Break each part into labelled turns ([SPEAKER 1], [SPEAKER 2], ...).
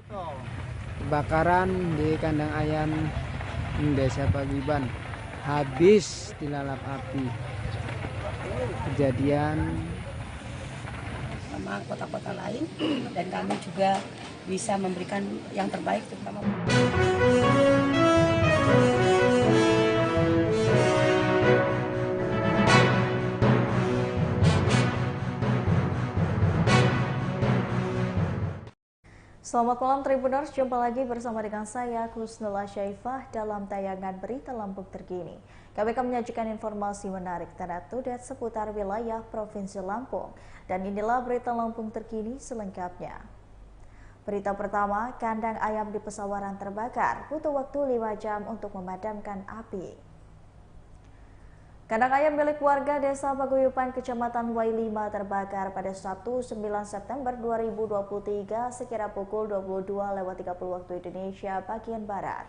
[SPEAKER 1] Kebakaran di kandang ayam Desa Paguyuban, habis dilalap api. Kejadian
[SPEAKER 2] sama kota-kota lain, dan kami juga bisa memberikan yang terbaik terutama.
[SPEAKER 3] Selamat malam Tribuners, jumpa lagi bersama dengan saya Kusnula Syaifah dalam tayangan Berita Lampung Terkini. Kami akan menyajikan informasi menarik dan update seputar wilayah Provinsi Lampung. Dan inilah Berita Lampung Terkini selengkapnya. Berita pertama, kandang ayam di Pesawaran terbakar, butuh waktu 5 jam untuk memadamkan api. Kandang ayam milik warga Desa Paguyuban, Kecamatan Y5 terbakar pada Sabtu 9 September 2023 sekira pukul 22.30 waktu Indonesia bagian Barat.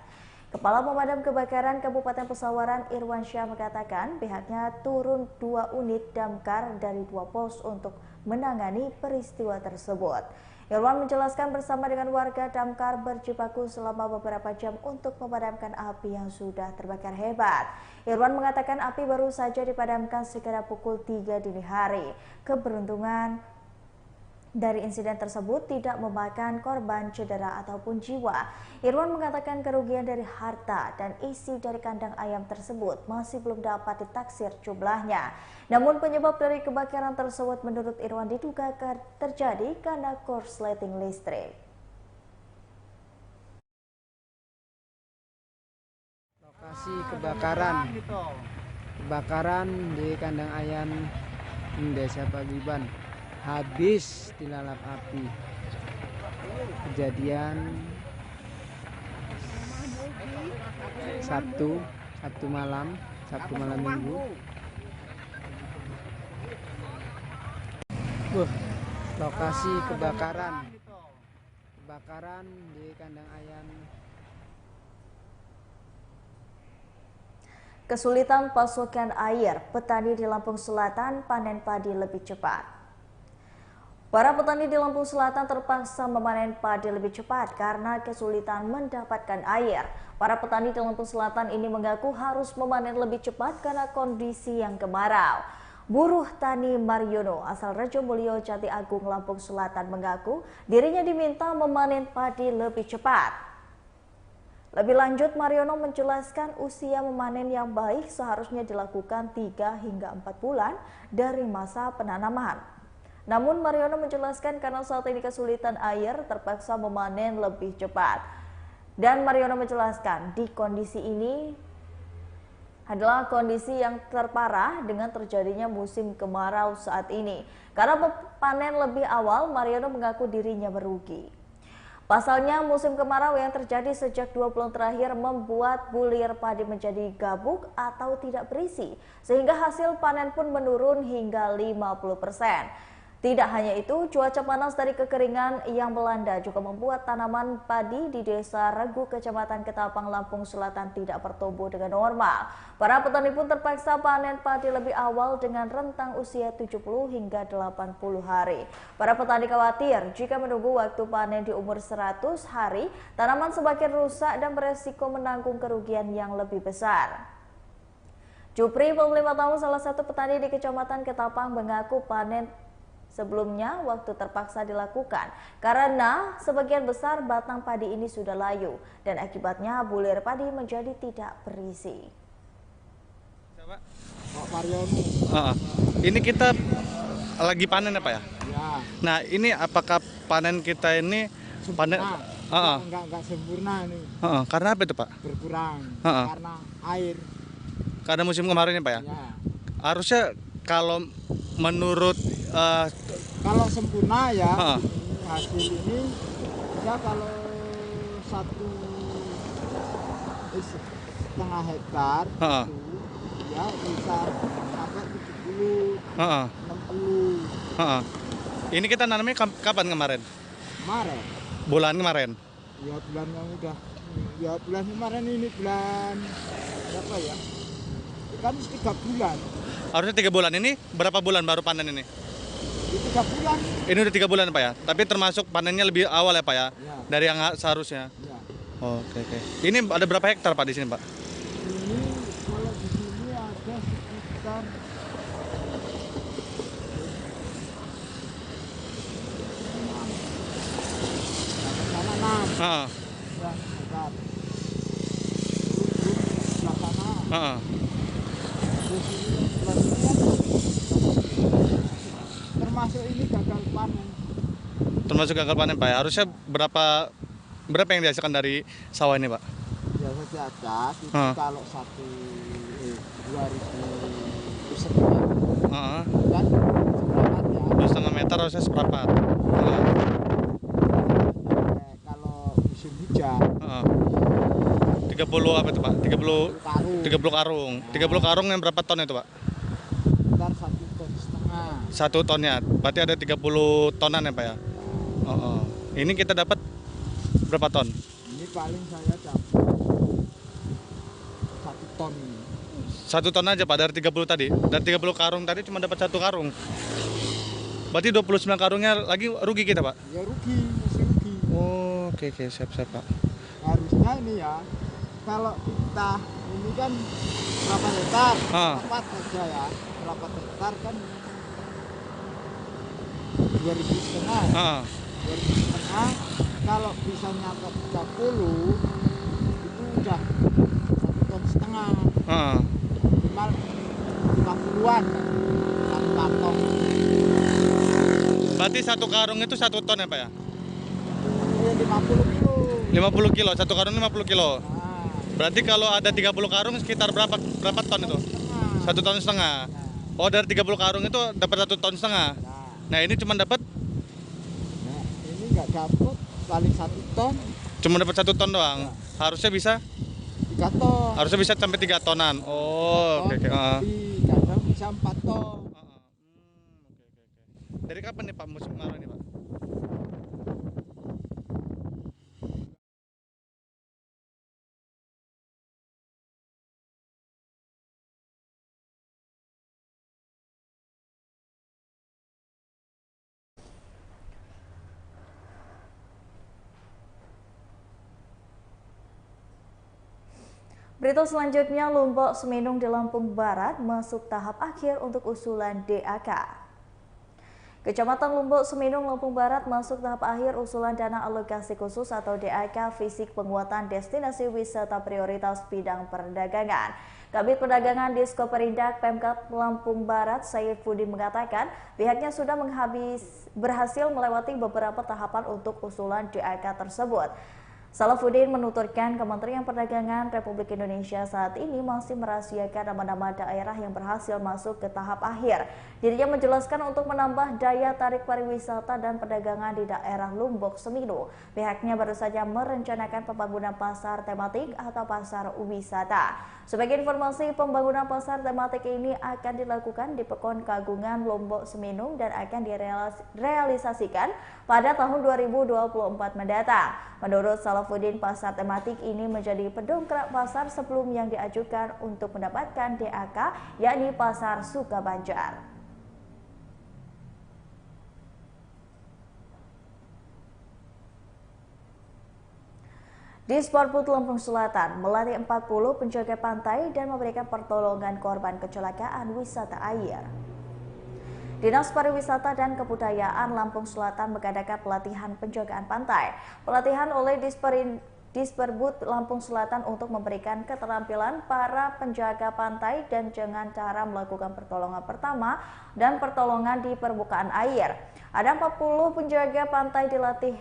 [SPEAKER 3] Kepala Pemadam Kebakaran Kabupaten Pesawaran Irwansyah mengatakan pihaknya turun 2 unit damkar dari 2 pos untuk menangani peristiwa tersebut. Irwan menjelaskan bersama dengan warga damkar berjibaku selama beberapa jam untuk memadamkan api yang sudah terbakar hebat. Irwan mengatakan api baru saja dipadamkan sekitar pukul 3 dini hari. Keberuntungan dari insiden tersebut tidak memakan korban cedera ataupun jiwa. Irwan mengatakan kerugian dari harta dan isi dari kandang ayam tersebut masih belum dapat ditaksir jumlahnya. Namun penyebab dari kebakaran tersebut menurut Irwan diduga terjadi karena korsleting listrik.
[SPEAKER 1] Lokasi kebakaran di kandang ayam Desa Paguyuban, habis dilalap api. Kejadian Sabtu malam Minggu. Lokasi kebakaran di kandang ayam.
[SPEAKER 3] Kesulitan pasokan air, petani di Lampung Selatan panen padi lebih cepat. Para petani di Lampung Selatan terpaksa memanen padi lebih cepat karena kesulitan mendapatkan air. Para petani di Lampung Selatan ini mengaku harus memanen lebih cepat karena kondisi yang kemarau. Buruh tani Mariono asal Rejo Mulyo, Jati Agung, Lampung Selatan mengaku dirinya diminta memanen padi lebih cepat. Lebih lanjut, Mariono menjelaskan usia memanen yang baik seharusnya dilakukan 3 hingga 4 bulan dari masa penanaman. Namun Mariono menjelaskan karena saat ini kesulitan air terpaksa memanen lebih cepat. Dan Mariono menjelaskan di kondisi ini adalah kondisi yang terparah dengan terjadinya musim kemarau saat ini. Karena panen lebih awal, Mariono mengaku dirinya merugi. Pasalnya musim kemarau yang terjadi sejak 2 bulan terakhir membuat bulir padi menjadi gabuk atau tidak berisi, sehingga hasil panen pun menurun hingga 50%. Tidak hanya itu, cuaca panas dari kekeringan yang melanda juga membuat tanaman padi di Desa Regu, Kecamatan Ketapang, Lampung Selatan tidak bertumbuh dengan normal. Para petani pun terpaksa panen padi lebih awal dengan rentang usia 70 hingga 80 hari. Para petani khawatir jika menunggu waktu panen di umur 100 hari, tanaman semakin rusak dan beresiko menanggung kerugian yang lebih besar. Jupri, 45 tahun, salah satu petani di Kecamatan Ketapang, mengaku panen sebelumnya waktu terpaksa dilakukan karena sebagian besar batang padi ini sudah layu dan akibatnya bulir padi menjadi tidak berisi.
[SPEAKER 4] Ini kita lagi panen apa ya?
[SPEAKER 5] Ya.
[SPEAKER 4] Nah, ini apakah panen kita ini panen
[SPEAKER 5] enggak sempurna nih.
[SPEAKER 4] Karena apa itu, Pak?
[SPEAKER 5] Berkurang. Karena air.
[SPEAKER 4] Karena musim kemarin ya, Pak ya?
[SPEAKER 5] Ya.
[SPEAKER 4] Harusnya kalau menurut
[SPEAKER 5] kalau sempurna ya hasil ini ya kalau 1,5 hektar itu ya bisa sampai 70, 60.
[SPEAKER 4] Ini kita nanamnya kapan kemarin?
[SPEAKER 5] Kemarin.
[SPEAKER 4] Bulan kemarin?
[SPEAKER 5] Ya bulan yang udah. Ya bulan kemarin, ini bulan berapa ya? Kan 3 bulan.
[SPEAKER 4] Harusnya 3 bulan. Ini berapa bulan baru panen ini?
[SPEAKER 5] Itu 3 bulan.
[SPEAKER 4] Ini udah 3 bulan Pak ya? Tapi termasuk panennya lebih awal ya Pak ya?
[SPEAKER 5] Ya,
[SPEAKER 4] Dari yang seharusnya?
[SPEAKER 5] ya.
[SPEAKER 4] Oke, oke. Ini ada berapa hektar Pak di sini Pak?
[SPEAKER 5] Ini kalau di sini ada sekitar sana 6
[SPEAKER 4] Heeh,
[SPEAKER 5] ya hektar. Sebelah sana,
[SPEAKER 4] heeh.
[SPEAKER 5] terus ini sebelah sini kan termasuk ini gagal panen.
[SPEAKER 4] Termasuk gagal panen Pak ya? Harusnya berapa yang dihasilkan dari sawah ini Pak?
[SPEAKER 5] Biasa diacat itu
[SPEAKER 4] Ah.
[SPEAKER 5] kalau 2.500
[SPEAKER 4] Heeh.
[SPEAKER 5] kan seperempat ya.
[SPEAKER 4] 2,5 meter harusnya seperempat. Heeh,
[SPEAKER 5] Kalau musim hujan
[SPEAKER 4] heeh. 30 apa itu Pak? 30
[SPEAKER 5] karung
[SPEAKER 4] 30 karung. 30 karung yang berapa ton itu Pak?
[SPEAKER 5] sekitar 1,5 ton.
[SPEAKER 4] 1 tonnya. Berarti ada 30 tonan ya Pak ya? Oh. Ini kita dapat berapa ton?
[SPEAKER 5] Ini paling saya dapat 1 ton ini.
[SPEAKER 4] 1 ton aja Pak dari 30 tadi. Dari 30 karung tadi cuma dapat 1 karung. Berarti 29 karungnya lagi rugi kita Pak?
[SPEAKER 5] Ya rugi, masih rugi.
[SPEAKER 4] Oh, oke, siap Pak.
[SPEAKER 5] Harusnya ini ya, kalau kita ini kan berapa hektar?
[SPEAKER 4] Ah.
[SPEAKER 5] Rapat saja ya, berapa hektar kan 2.500
[SPEAKER 4] Heeh.
[SPEAKER 5] 2.500 kalau bisa nyampe 30 itu udah 1,5 ton.
[SPEAKER 4] Heeh.
[SPEAKER 5] Minimal 50-an satu kantong.
[SPEAKER 4] Berarti 1 karung itu 1 ton ya Pak ya?
[SPEAKER 5] Itu 50 kilo.
[SPEAKER 4] 50 kilo, 1 karung 50 kilo.
[SPEAKER 5] Nah,
[SPEAKER 4] Berarti kalau ada 30 karung sekitar berapa ton itu? 1,5 ton. Oh, dari 30 karung itu dapat 1,5 ton.
[SPEAKER 5] Nah,
[SPEAKER 4] Nah, ini cuma dapat
[SPEAKER 5] ini nggak dapet paling 1 ton,
[SPEAKER 4] dapat 1 ton doang. Harusnya bisa
[SPEAKER 5] 3 ton.
[SPEAKER 4] sampai 3 tonan. Oh, oke.
[SPEAKER 5] Tapi kadang bisa 4 ton.
[SPEAKER 4] Dari kapan nih Pak musim kemarau ini Pak?
[SPEAKER 3] Berita selanjutnya, Lombok Seminung di Lampung Barat masuk tahap akhir untuk usulan DAK. Kecamatan Lombok Seminung, Lampung Barat masuk tahap akhir usulan dana alokasi khusus atau DAK fisik penguatan destinasi wisata prioritas bidang perdagangan. Kabid Perdagangan Diskoperindak Pemkab Lampung Barat, Saifuddin mengatakan pihaknya sudah berhasil melewati beberapa tahapan untuk usulan DAK tersebut. Saifuddin menuturkan Kementerian Perdagangan Republik Indonesia saat ini masih merahasiakan nama-nama daerah yang berhasil masuk ke tahap akhir. Dirinya menjelaskan untuk menambah daya tarik pariwisata dan perdagangan di daerah Lombok Seminung, pihaknya baru saja merencanakan pembangunan pasar tematik atau pasar wisata. Sebagai informasi, pembangunan pasar tematik ini akan dilakukan di Pekon Kagungan Lombok Seminung dan akan direalisasikan pada tahun 2024 mendatang. Menurut Saifuddin, pasar tematik ini menjadi pendongkrak pasar sebelum yang diajukan untuk mendapatkan DAK, yakni Pasar Sukabanjar. Disparbud Lampung Selatan melatih 40 penjaga pantai dan memberikan pertolongan korban kecelakaan wisata air. Dinas Pariwisata dan Kebudayaan Lampung Selatan mengadakan pelatihan penjagaan pantai. Pelatihan oleh Disparbud Lampung Selatan untuk memberikan keterampilan para penjaga pantai dan dengan cara melakukan pertolongan pertama dan pertolongan di permukaan air. Ada 40 penjaga pantai dilatih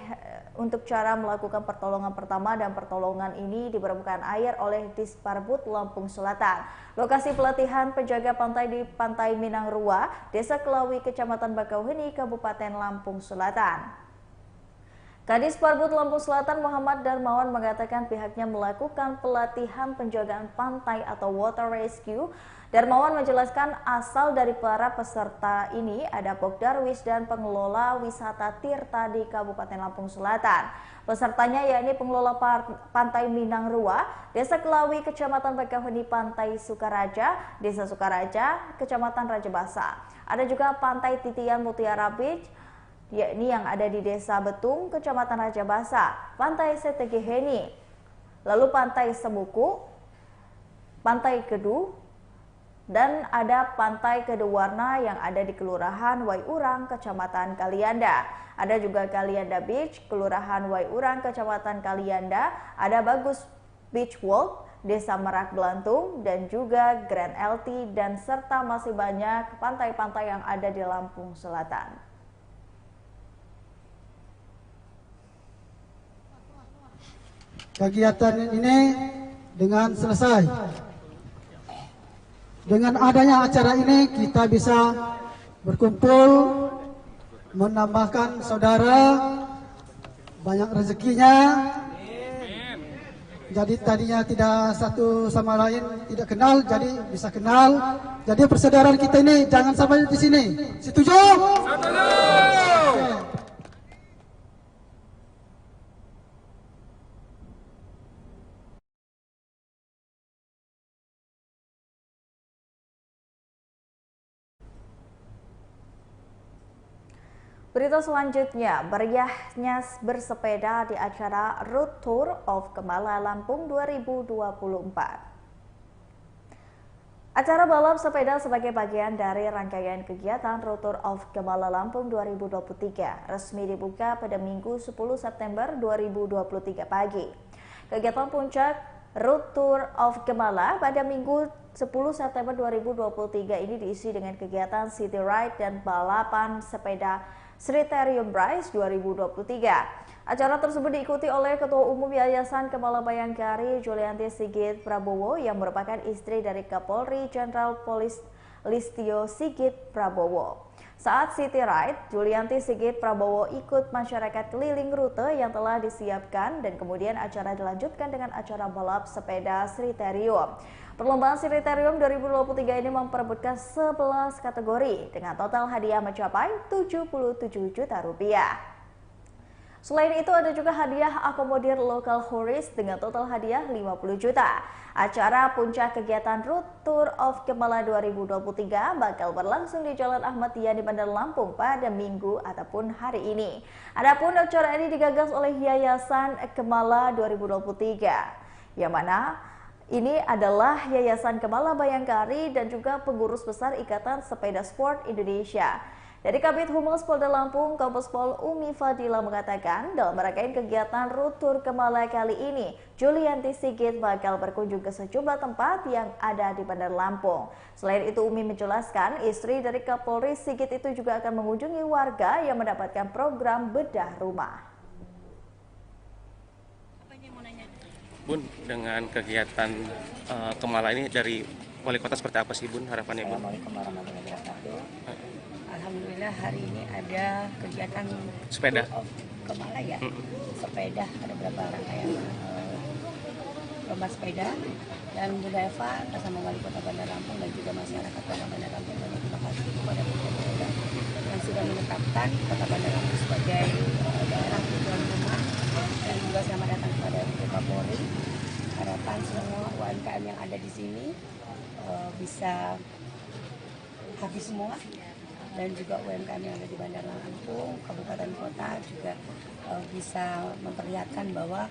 [SPEAKER 3] untuk cara melakukan pertolongan pertama dan pertolongan ini di permukaan air oleh Disparbud Lampung Selatan. Lokasi pelatihan penjaga pantai di Pantai Minang Rua, Desa Kelawi, Kecamatan Bakauheni, Kabupaten Lampung Selatan. Kadis Parbud Lampung Selatan Muhammad Darmawan mengatakan pihaknya melakukan pelatihan penjagaan pantai atau water rescue. Darmawan menjelaskan asal dari para peserta ini ada Pokdarwis dan pengelola wisata Tirta di Kabupaten Lampung Selatan. Pesertanya yakni pengelola Pantai Minang Rua, Desa Kelawi, Kecamatan Bakauheni, Pantai Sukaraja, Desa Sukaraja, Kecamatan Raja Basa. Ada juga Pantai Titian Mutiara Beach, yakni yang ada di Desa Betung, Kecamatan Raja Basa, Pantai Setegiheni, lalu Pantai Semuku, Pantai Kedu, dan ada Pantai Kedewarna yang ada di Kelurahan Waiurang, Kecamatan Kalianda. Ada juga Kalianda Beach, Kelurahan Waiurang, Kecamatan Kalianda. Ada Bagus Beach Walk, Desa Merak Belantung, dan juga Grand LT, dan serta masih banyak pantai-pantai yang ada di Lampung Selatan.
[SPEAKER 6] Kegiatan ini dengan selesai. Dengan adanya acara ini kita bisa berkumpul, menambahkan saudara, banyak rezekinya. Jadi tadinya tidak satu sama lain tidak kenal, jadi bisa kenal. Jadi persaudaraan kita ini jangan sampai di sini. Setuju? Setuju.
[SPEAKER 3] Berita selanjutnya, meriahnya bersepeda di acara Road Tour of Kemala Lampung 2024. Acara balap sepeda sebagai bagian dari rangkaian kegiatan Road Tour of Kemala Lampung 2023 resmi dibuka pada Minggu 10 September 2023 pagi. Kegiatan puncak Road Tour of Kemala pada Minggu 10 September 2023 ini diisi dengan kegiatan City Ride dan balapan sepeda Sriterium Bryce 2023. Acara tersebut diikuti oleh Ketua Umum Yayasan Kemala Bayangkari Julianti Sigit Prabowo yang merupakan istri dari Kapolri Jenderal Polisi Listio Sigit Prabowo. Saat City Ride, Julianti Sigit Prabowo ikut masyarakat keliling rute yang telah disiapkan dan kemudian acara dilanjutkan dengan acara balap sepeda Sriterium. Perlombaan Sriterium 2023 ini memperebutkan 11 kategori dengan total hadiah mencapai 77 juta rupiah. Selain itu ada juga hadiah akomodir lokal Horis dengan total hadiah 50 juta. Acara puncak kegiatan Road Tour of Kemala 2023 bakal berlangsung di Jalan Ahmad Yani Bandar Lampung pada Minggu ataupun hari ini. Adapun acara ini digagas oleh Yayasan Kemala 2023, yang mana ini adalah Yayasan Kemala Bayangkari dan juga pengurus besar Ikatan Sepeda Sport Indonesia. Dari Kabid Humas Polda Lampung, Kombes Pol Umi Fadila mengatakan dalam rangkaian kegiatan Road Tour Kemala kali ini, Julianti Sigit bakal berkunjung ke sejumlah tempat yang ada di Bandar Lampung. Selain itu, Umi menjelaskan istri dari Kapolri Sigit itu juga akan mengunjungi warga yang mendapatkan program bedah rumah.
[SPEAKER 7] Bun, dengan kegiatan Kemala ini dari Wali Kota seperti apa sih Bun harapannya Bun?
[SPEAKER 2] Assalamualaikum warahmatullahi wabarakatuh. Alhamdulillah hari ini ada kegiatan
[SPEAKER 7] Sepeda
[SPEAKER 2] Kemala ya. Sepeda ada berapa rangkaian lomba sepeda, dan Bunda Eva bersama Wali Kota Bandar Lampung dan juga masyarakat Kota Bandar Lampung banyak terima kasih kepada Bunda yang sudah menetapkan Kota Bandar Lampung sebagai daerah tujuan rumah, dan juga selamat datang kepada Ibu Kapolri. Harapan semua UMKM yang ada di sini bisa habis semua, dan juga UMKM yang ada di Bandar Lampung, kabupaten kota juga bisa memperlihatkan bahwa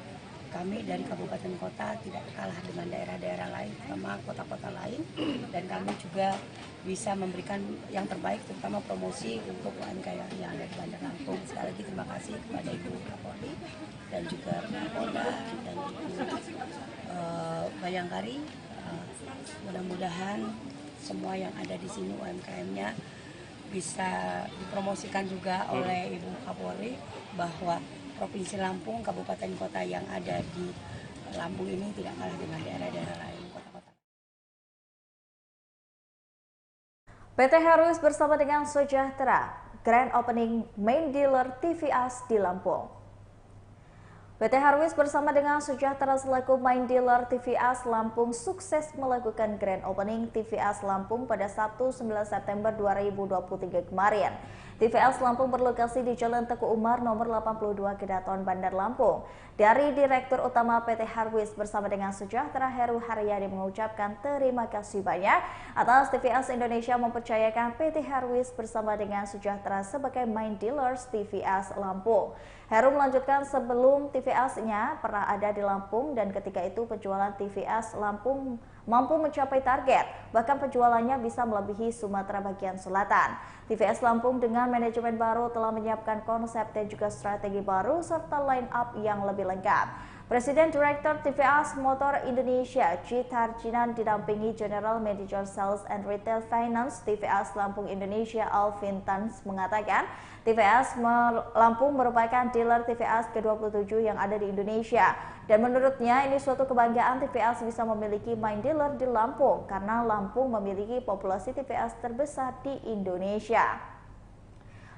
[SPEAKER 2] kami dari kabupaten kota tidak kalah dengan daerah-daerah lain, sama kota-kota lain, dan kami juga bisa memberikan yang terbaik, terutama promosi untuk UMKM yang ada di Bandar Lampung. Sekali lagi terima kasih kepada Ibu Kapolri dan juga Polda dan Ibu Bayangkari. Mudah-mudahan semua yang ada di sini UMKM-nya bisa dipromosikan juga oleh Ibu Kapolri bahwa Provinsi Lampung, kabupaten kota yang ada di Lampung ini tidak kalah dengan daerah-daerah lain, kota-kota.
[SPEAKER 3] PT Harus bersama dengan Sejahtera, Grand Opening Main Dealer TVS di Lampung. PT Harwis bersama dengan Sejahtera selaku main dealer TVS Lampung sukses melakukan Grand Opening TVS Lampung pada Sabtu 9 September 2023 kemarin. TVS Lampung berlokasi di Jalan Teguh Umar nomor 82 Kedaton, Bandar Lampung. Dari Direktur Utama PT Harwis bersama dengan Sejahtera Heru Haryadi mengucapkan terima kasih banyak atas TVS Indonesia mempercayakan PT Harwis bersama dengan Sejahtera sebagai main dealers TVS Lampung. Heru melanjutkan sebelum TVS-nya pernah ada di Lampung dan ketika itu penjualan TVS Lampung mampu mencapai target, bahkan penjualannya bisa melebihi Sumatera bagian selatan. TVS Lampung dengan manajemen baru telah menyiapkan konsep dan juga strategi baru serta line up yang lebih lengkap. Presiden Direktur TVS Motor Indonesia Citar Jinan didampingi General Manager Sales and Retail Finance TVS Lampung Indonesia Alvin Tans mengatakan TVS Lampung merupakan dealer TVS ke-27 yang ada di Indonesia dan menurutnya ini suatu kebanggaan TVS bisa memiliki main dealer di Lampung karena Lampung memiliki populasi TVS terbesar di Indonesia.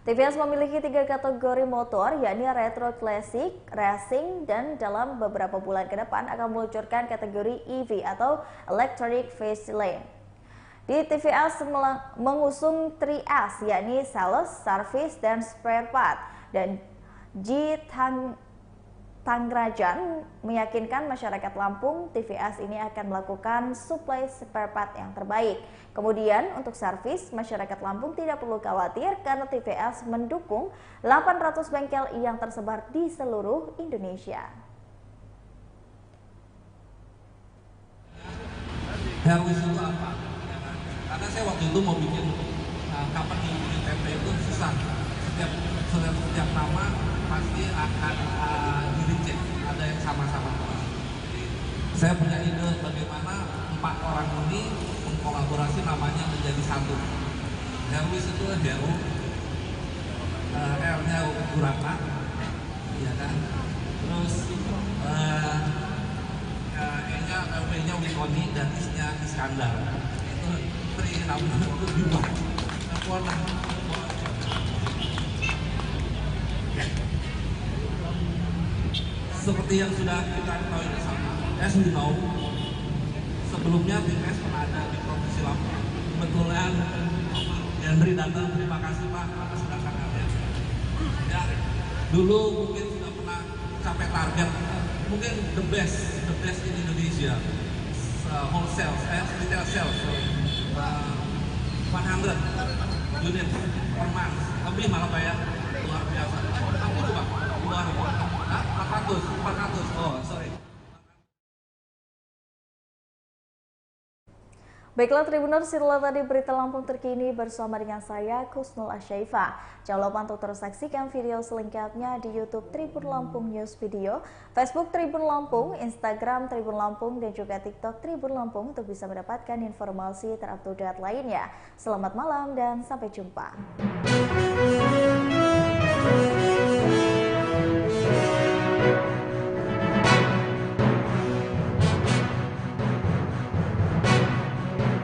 [SPEAKER 3] TVS memiliki 3 kategori motor, yakni Retro Classic, Racing, dan dalam beberapa bulan ke depan akan meluncurkan kategori EV atau Electric Facelift. Di TVS mengusung 3S, yakni Sales, Service, dan Spare Part. Dan Tangrajan meyakinkan masyarakat Lampung TVS ini akan melakukan suplai spare part yang terbaik. Kemudian untuk servis, masyarakat Lampung tidak perlu khawatir karena TVS mendukung 800 bengkel yang tersebar di seluruh Indonesia.
[SPEAKER 8] Harwis itu apa? Karena saya waktu itu mau bikin kapan di tempe itu susah. Setiap nama pasti akan di-reject, ada yang sama-sama. Saya punya ide bagaimana 4 orang ini mengkolaborasi namanya menjadi satu. Harwis itu Hero, R-nya Gurata, ya kan. Terus E-nya W-nya Wikoni dan I-nya Iskandar. Itu tri namanya itu Bima. Seperti yang sudah kita tahu bersama, as we know, sebelumnya TVS pernah ada di Provinsi Lampung. Kebetulan Henry datang, terima kasih Pak atas kedatangannya. Ya, dulu mungkin sudah pernah capai target, mungkin the best in Indonesia, wholesale, retail sales, 100 unit per month, lebih malah Pak ya, luar biasa. Apa itu Pak? Luar biasa. 400, oh sorry.
[SPEAKER 3] Baiklah Tribuners, itulah tadi berita Lampung terkini bersama dengan saya Kusnul Asyaifah. Jangan lupa untuk terus saksikan video selengkapnya di YouTube Tribun Lampung News Video, Facebook Tribun Lampung, Instagram Tribun Lampung, dan juga TikTok Tribun Lampung untuk bisa mendapatkan informasi terupdate lainnya. Selamat malam dan sampai jumpa.